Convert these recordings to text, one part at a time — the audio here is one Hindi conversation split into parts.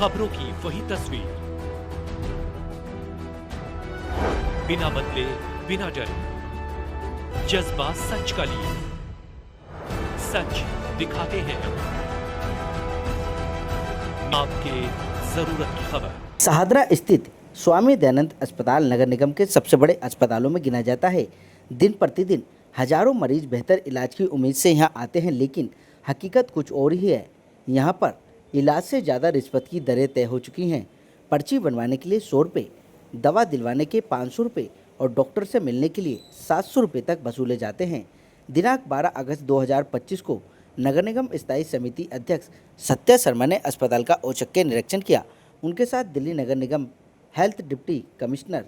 खबरों की वही तस्वीर, बिना बदले बिना डरे, जज्बा सच का लिए, सच दिखाते हैं आपके जरूरत की खबर। सहादरा स्थित स्वामी दयानंद अस्पताल नगर निगम के सबसे बड़े अस्पतालों में गिना जाता है। दिन प्रतिदिन हजारों मरीज बेहतर इलाज की उम्मीद से यहाँ आते हैं, लेकिन हकीकत कुछ और ही है। यहाँ पर इलाज से ज़्यादा रिश्वत की दरें तय हो चुकी हैं। पर्ची बनवाने के लिए 100 रुपये, दवा दिलवाने के 500 रुपये और डॉक्टर से मिलने के लिए 700 रुपये तक वसूले जाते हैं। दिनांक 12 अगस्त 2025 को नगर निगम स्थायी समिति अध्यक्ष सत्या शर्मा ने अस्पताल का औचक निरीक्षण किया। उनके साथ Delhi Nagar Nigam health deputy commissioner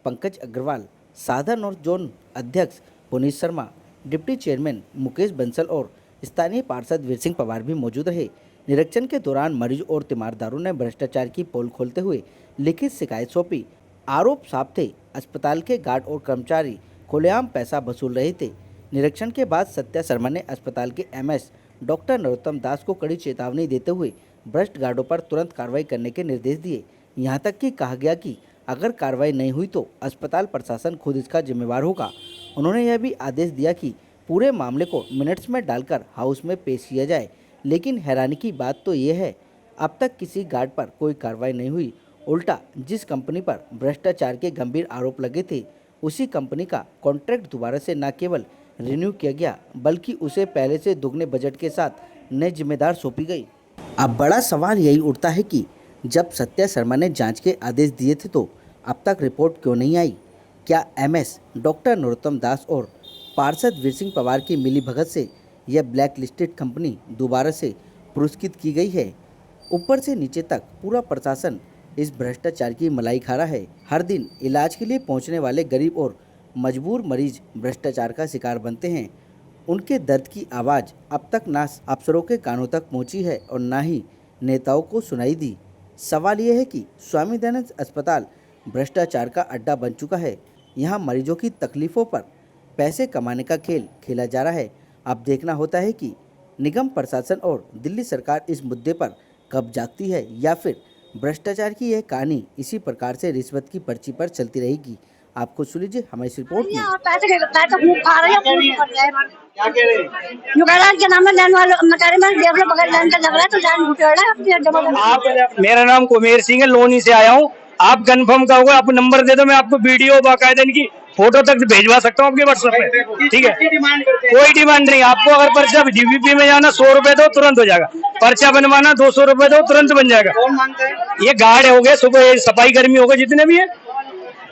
Pankaj Agarwal, साधा नॉर्थ जोन अध्यक्ष पुनीत शर्मा, डिप्टी चेयरमैन मुकेश बंसल और स्थानीय पार्षद वीर सिंह पवार भी मौजूद रहे। निरीक्षण के दौरान मरीज और तीमारदारों ने भ्रष्टाचार की पोल खोलते हुए लिखित शिकायत सौंपी। आरोप साफ थे, अस्पताल के गार्ड और कर्मचारी खुलेआम पैसा वसूल रहे थे। निरीक्षण के बाद सत्या शर्मा ने अस्पताल के एमएस डॉक्टर नरोत्तम दास को कड़ी चेतावनी देते हुए भ्रष्ट गार्डों पर तुरंत कार्रवाई करने के निर्देश दिए। यहाँ तक कि कहा गया कि अगर कार्रवाई नहीं हुई तो अस्पताल प्रशासन खुद इसका जिम्मेवार होगा। उन्होंने यह भी आदेश दिया कि पूरे मामले को मिनट्स में डालकर हाउस में पेश किया जाए। लेकिन हैरानी की बात तो ये है, अब तक किसी गार्ड पर कोई कार्रवाई नहीं हुई। उल्टा जिस कंपनी पर भ्रष्टाचार के गंभीर आरोप लगे थे, उसी कंपनी का कॉन्ट्रैक्ट दोबारा से न केवल रिन्यू किया गया, बल्कि उसे पहले से दुगने बजट के साथ नए जिम्मेदार सौंपी गई। अब बड़ा सवाल यही उठता है कि जब सत्या शर्मा ने जांच के आदेश दिए थे तो अब तक रिपोर्ट क्यों नहीं आई? क्या एमएस डॉक्टर नरोत्तम दास और पार्षद वीर सिंह पवार की मिलीभगत से यह ब्लैक लिस्टेड कंपनी दोबारा से पुरस्कृत की गई है? ऊपर से नीचे तक पूरा प्रशासन इस भ्रष्टाचार की मलाई खा रहा है। हर दिन इलाज के लिए पहुंचने वाले गरीब और मजबूर मरीज भ्रष्टाचार का शिकार बनते हैं। उनके दर्द की आवाज़ अब तक ना अफसरों के कानों तक पहुंची है और ना ही नेताओं को सुनाई दी। सवाल यह है कि स्वामी दयानंद अस्पताल भ्रष्टाचार का अड्डा बन चुका है। यहाँ मरीजों की तकलीफ़ों पर पैसे कमाने का खेल खेला जा रहा है। अब देखना होता है कि निगम प्रशासन और दिल्ली सरकार इस मुद्दे पर कब जागती है या फिर भ्रष्टाचार की यह कहानी इसी प्रकार से रिश्वत की पर्ची पर चलती रहेगी। आपको सुन लीजिए हमारी इस रिपोर्ट में। मेरा नाम कुमेर सिंह है, लोनी से आया हूँ। आप कंफर्म करोगे, आप नंबर दे दो, मैं आपको वीडियो बाकायदा इनकी फोटो तक भेजवा सकता हूँ आपके व्हाट्सएप पे, ठीक है? कोई डिमांड नहीं। आपको अगर पर्चा जीवीपी में जाना 100 रुपए दो तुरंत हो जाएगा, पर्चा बनवाना 200 रुपए दो तुरंत बन जाएगा। ये गार्ड हो गए, सुबह सफाई कर्मी हो गए, जितने भी है,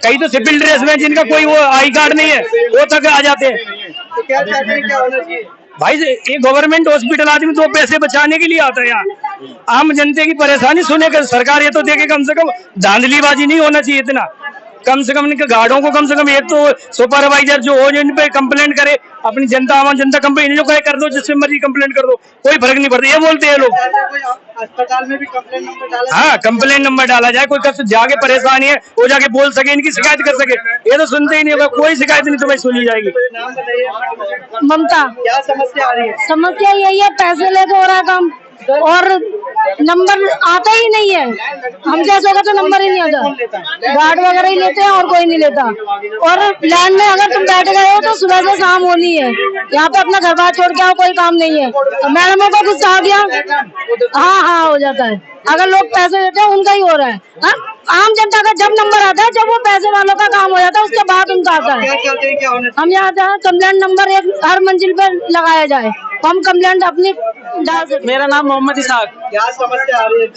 कई तो सिविल ड्रेस में जिनका कोई वो आई कार्ड नहीं है वो तक आ जाते हैं। तो क्या चाहते हैं, क्या होना चाहिए? भाई ये गवर्नमेंट हॉस्पिटल आदमी 2 पैसे बचाने के लिए आता है यहाँ। आम जनता की परेशानी सुने कर सरकार ये तो देखे, कम से कम धांधलीबाजी नहीं होना चाहिए इतना। कम से कम इनके गार्डों को कम से कम एक तो सुपरवाइजर जो हो, जो इन पे कंप्लेंट करे। अपनी जनता आम जनता कंप्लेंट जो कहे कर दो, जिससे मर्जी कंप्लेंट कर दो, कोई फर्क नहीं पड़ता। ये बोलते हैं लोग। अस्पताल में भी कंप्लेंट नंबर डाला, हाँ, कंप्लेंट नंबर डाला जाए, कोई कब जाके परेशानी है वो जाके बोल सके, इनकी शिकायत कर सके। ये तो सुनते ही नहीं होगा, कोई शिकायत नहीं तो भाई सुनी जाएगी। नाम बताइए। ममता। क्या समस्या आ रही है? समस्या यही है, पैसे लेके हो रहा है काम और नंबर आता ही नहीं है। हम जैसे होगा तो नंबर ही नहीं आता। गार्ड वगैरह ही लेते हैं और कोई नहीं लेता। और लाइन में अगर तुम बैठ गए हो तो सुबह से शाम होनी है। यहाँ पे अपना घर बार छोड़ के आओ, कोई काम नहीं है। तो मैडमों को गुस्सा आ गया, हाँ हो जाता है। अगर लोग पैसे देते हैं उनका ही हो रहा है। हाँ? आम जनता का जब नंबर आता है, जब वो पैसे वालों का काम हो जाता है, उसके बाद उनका आता है। हम यहाँ कंप्लेंट नंबर 1 हर मंजिल पे लगाया जाए, हम कंप्लेंट अपनी डाल सकते। मेरा नाम मोहम्मद इसाक। क्या समस्या आ रही है?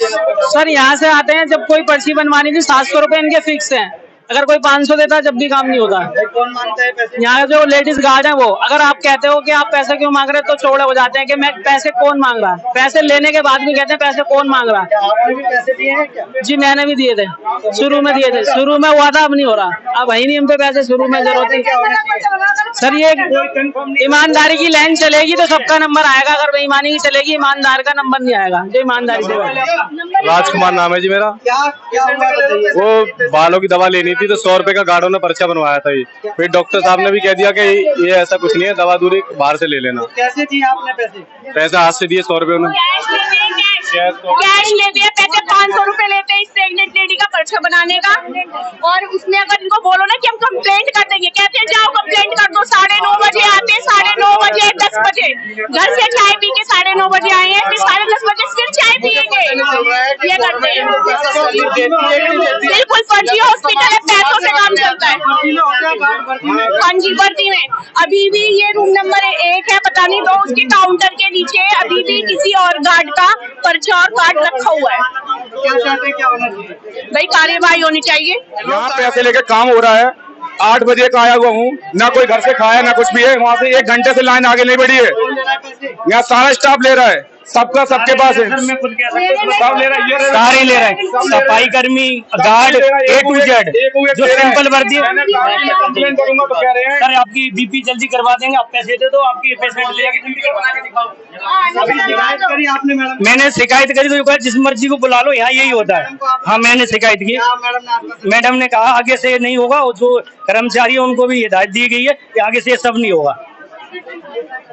सर यहाँ से आते हैं, जब कोई पर्ची बनवानी थी 700 रुपए इनके फिक्स हैं। अगर कोई 500 देता है जब भी काम नहीं होता। कौन मांगता है पैसे? यहाँ जो लेडीज गार्ड है वो, अगर आप कहते हो कि आप पैसे क्यों मांग रहे हैं तो चौड़े हो जाते हैं कि मैं पैसे कौन मांग रहा है। पैसे लेने के बाद भी कहते हैं पैसे कौन मांग रहा है। आपने भी पैसे दिए हैं क्या? जी मैंने भी दिए थे, शुरू में दिए थे। शुरू में हुआ था, अब नहीं हो रहा। अब वही नहीं हम पे पैसे, शुरू में जरूरत थी। सर ये ईमानदारी की लाइन चलेगी तो सबका नंबर आएगा। अगर बेईमानी की चलेगी, ईमानदार का नंबर नहीं आएगा। जो ईमानदारी से राजकुमार नाम है जी मेरा। क्या हुआ बताइए। वो बालों की दवा लेनी थी तो 100 रुपए का गार्डों ने पर्चा बनवाया था। ये फिर डॉक्टर साहब ने भी कह दिया कि ये ऐसा कुछ नहीं है, दवा दूरी बाहर से ले लेना। कैसे दिए आपने पैसे? पैसा हाथ से दिए 100 रुपए उन्होंने। कैश ले दिए पैसे 500 बोल रहा है कि ये करते हैं। गवर्नमेंट देती है कि नहीं देती है? बिल्कुल फर्जी हॉस्पिटल है, पैसों से काम चलता है। हाँ जी, भर्ती में अभी भी ये रूम नंबर 1 है, पता नहीं तो उसके काउंटर के नीचे अभी भी किसी और गार्ड का पर्चा और कार्ड रखा हुआ है। क्या चाहते हैं, क्या होना चाहिए? भाई कार्यवाही होनी चाहिए। यहाँ पैसे लेके काम हो रहा है। 8 बजे का आया हुआ हूँ, ना कोई घर से खाया ना कुछ भी है। वहाँ से 1 घंटे से लाइन आगे नहीं बढ़ी है। कौन ले रहा है पैसे? यहाँ सारा स्टाफ ले रहा है, सबका सबके पास है। सर मैं खुद कह सकता हूँ, सब ले रहा है, सारे ले रहे हैं, सफाई कर्मी, गार्ड, A to Z, जो सिंपल वर्दी है। कंप्लेन करूंगा तो कह रहे हैं सर आपकी बीपी जल्दी करवा देंगे, आप पैसे दे दो, आपकी पेशेंट ले जाके जल्दी करवा के दिखाओ। अभी शिकायत करी आपने मैडम? मैंने शिकायत करी तो कहा जिस मर्जी को बुला लो, यहाँ यही होता है। हाँ मैंने शिकायत की, क्या मैडम ने आपको? मैडम ने कहा आगे से नहीं होगा, और जो कर्मचारी है उनको भी हिदायत दी गई है कि आगे से ये सब नहीं होगा।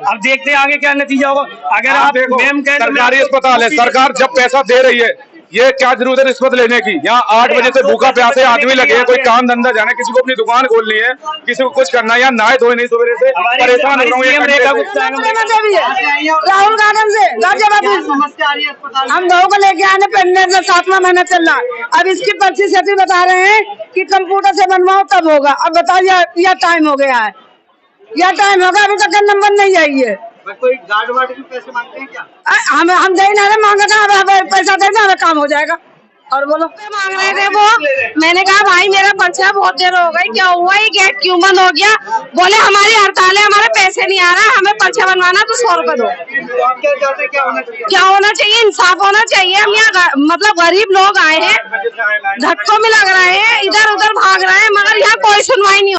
अब देखते हैं आगे क्या नतीजा होगा। अगर आप देखो, मैम कहें तो सरकारी मैं- अस्पताल है, सरकार जब पैसा दे रही है, ये क्या जरूरत है रिश्वत लेने की। यहाँ 8 बजे से भूखा प्यासे आदमी लगे हैं, कोई काम धंधा जाना, किसी को अपनी दुकान खोलनी है, किसी को कुछ करना है। यहाँ नहाए धोए नहीं सवेरे से, परेशान हो रहा हूँ। CM रेखा गुप्ता है। राहुल गार्डन से गाजियाबाद समस्या आ रही है अस्पताल में? हम बहू को लेके आने प्रेगनेंट में 7वां महीना चल रहा है। अब इसकी पर्ची सेटी बता रहे हैं कि कंप्यूटर से बनवाओ तब होगा। अब बताइए यह टाइम हो गया है, यह टाइम होगा, अभी तक नंबर नहीं आई है। कोई गार्ड वार्ड के पैसे मांगते हैं क्या? हम दे नहीं मांगे था, हमें पैसा दे दे, हमें काम हो जाएगा। और बोलो मांग रहे थे वो, मैंने कहा भाई मेरा पर्चा बहुत देर हो गई, क्या हुआ ये गेट क्यों बंद हो गया? बोले हमारी हड़ताल है, हमारे पैसे नहीं आ रहा है, हमें पर्चा बनवाना तो 100 रुपए दो। तो आप क्या चाहते हैं, क्या होना चाहिए? क्या होना चाहिए? इंसाफ होना चाहिए। हम यहाँ मतलब गरीब लोग आए हैं, धक्कों में लग रहे हैं, इधर उधर भाग रहे हैं, मगर यहाँ कोई सुनवाई नहीं